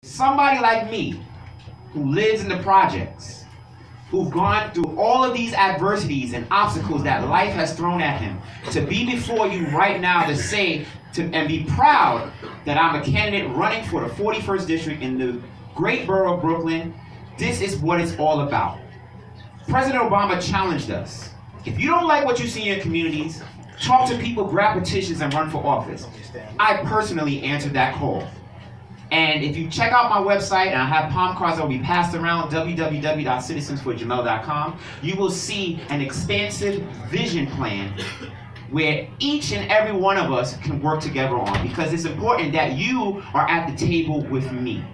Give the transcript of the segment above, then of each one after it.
Somebody like me who lives in the projects, who've gone through all of these adversities and obstacles that life has thrown at him, to be before you right now to say and be proud that I'm a candidate running for the 41st district in the great borough of Brooklyn. This is what it's all about. President Obama challenged us. If you don't like what you see in your communities, talk to people, grab petitions, and run for office. I personally answered that call. And if you check out my website, and I have palm cards that will be passed around, www.citizensforjamel.com, you will see an expansive vision plan where each and every one of us can work together on, because it's important that you are at the table with me.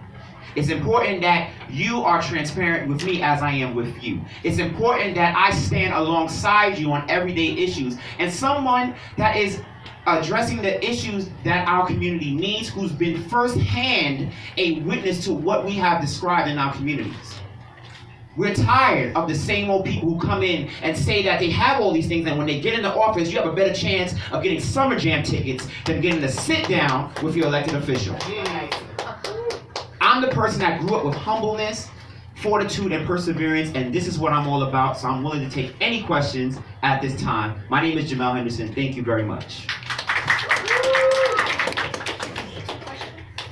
It's important that you are transparent with me as I am with you. It's important that I stand alongside you on everyday issues, and someone that is addressing the issues that our community needs, who's been firsthand a witness to what we have described in our communities. We're tired of the same old people who come in and say that they have all these things, and when they get into office, you have a better chance of getting summer jam tickets than getting to sit down with your elected official. I'm the person that grew up with humbleness, fortitude, and perseverance, and this is what I'm all about, so I'm willing to take any questions at this time. My name is Jamel Henderson. Thank you very much.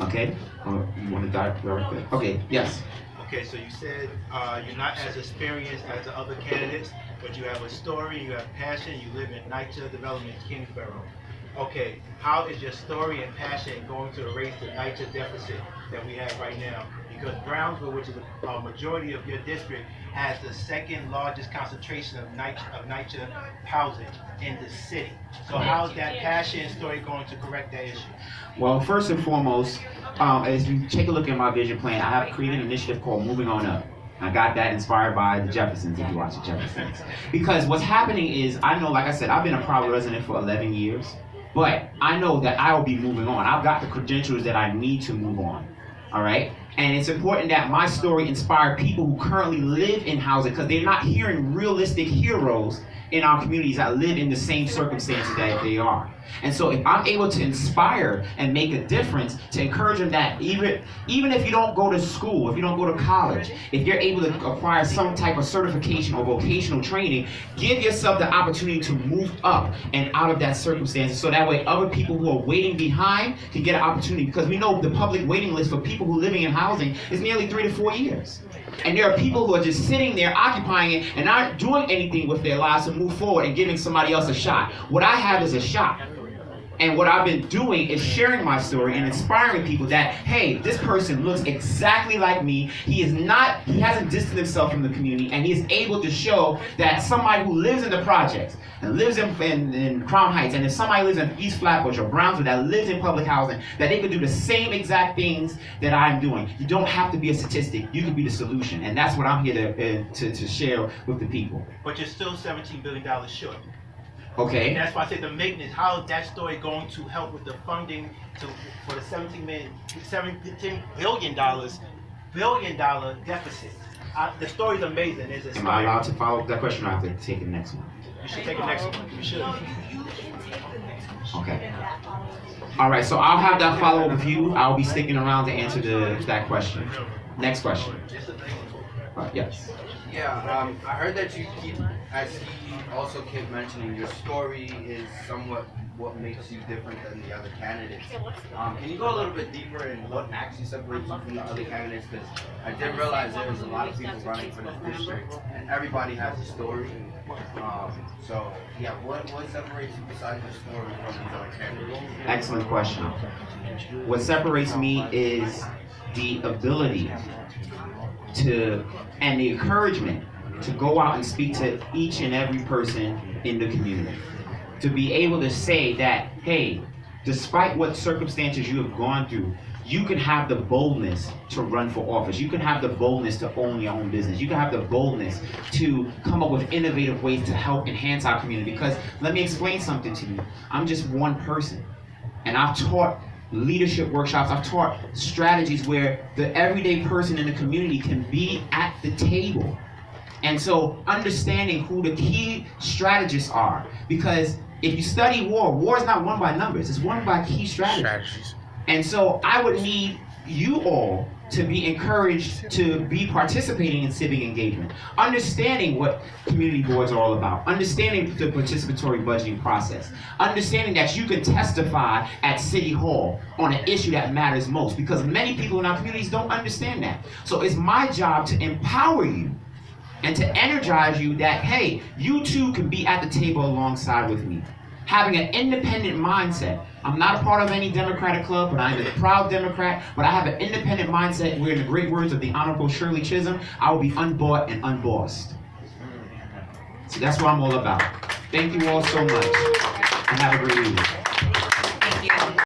Okay? You want to dive very quick? Okay, yes. Okay, so you said you're not as experienced as the other candidates, but you have a story, you have passion, you live in NYCHA Development, Kingsborough. Okay, how is your story and passion going to erase the NYCHA deficit that we have right now? Because Brownsville, which is a majority of your district, has the second largest concentration of NYCHA housing in the city. So how is that passion story going to correct that issue? Well, first and foremost, as you take a look at my vision plan, I have created an initiative called Moving On Up. I got that inspired by the Jeffersons, if you watch the Jeffersons. Because what's happening is, I know, like I said, I've been a Proud resident for 11 years, but I know that I will be moving on. I've got the credentials that I need to move on, all right? And it's important that my story inspire people who currently live in housing, because they're not hearing realistic heroes in our communities that live in the same circumstances that they are. And so if I'm able to inspire and make a difference, to encourage them that even if you don't go to school, if you don't go to college, if you're able to acquire some type of certification or vocational training, give yourself the opportunity to move up and out of that circumstance, so that way other people who are waiting behind can get an opportunity. Because we know the public waiting list for people who are living in housing is nearly 3 to 4 years. And there are people who are just sitting there occupying it and not doing anything with their lives to move forward and giving somebody else a shot. What I have is a shot. And what I've been doing is sharing my story and inspiring people that, hey, this person looks exactly like me. He hasn't distanced himself from the community, and he is able to show that somebody who lives in the projects and lives in Crown Heights, and if somebody lives in East Flatbush or Brownsville that lives in public housing, that they could do the same exact things that I'm doing. You don't have to be a statistic. You can be the solution. And that's what I'm here to share with the people. But you're still $17 billion short. Okay. And that's why I say the maintenance, how is that story going to help with the funding for the $17 billion deficit? The story's amazing. Am I allowed to follow up that question, or I have to take the next one? You should take the next one. You should. Okay. All right, so I'll have that follow-up with you. I'll be sticking around to answer that question. Next question. Yes. Yeah, I heard that you as he also kept mentioning, your story is somewhat what makes you different than the other candidates. Can you go a little bit deeper in what actually separates you from the other candidates? Because I did realize there was a lot of people running for this district, and everybody has a story. So, yeah, what separates you besides your story from these other candidates? Excellent question. What separates me is the ability and the encouragement to go out and speak to each and every person in the community. To be able to say that, hey, despite what circumstances you have gone through, you can have the boldness to run for office. You can have the boldness to own your own business. You can have the boldness to come up with innovative ways to help enhance our community. Because let me explain something to you. I'm just one person, and I've taught leadership workshops. I've taught strategies where the everyday person in the community can be at the table. And so understanding who the key strategists are, because if you study war is not won by numbers, it's won by key strategies. And so I would need you all to be encouraged to be participating in civic engagement, understanding what community boards are all about, understanding the participatory budgeting process, understanding that you can testify at City Hall on an issue that matters most, because many people in our communities don't understand that. So it's my job to empower you and to energize you that, hey, you too can be at the table alongside with me. Having an independent mindset. I'm not a part of any Democratic club, but I am a proud Democrat, but I have an independent mindset where, in the great words of the Honorable Shirley Chisholm, I will be unbought and unbossed. So that's what I'm all about. Thank you all so much, and have a great evening.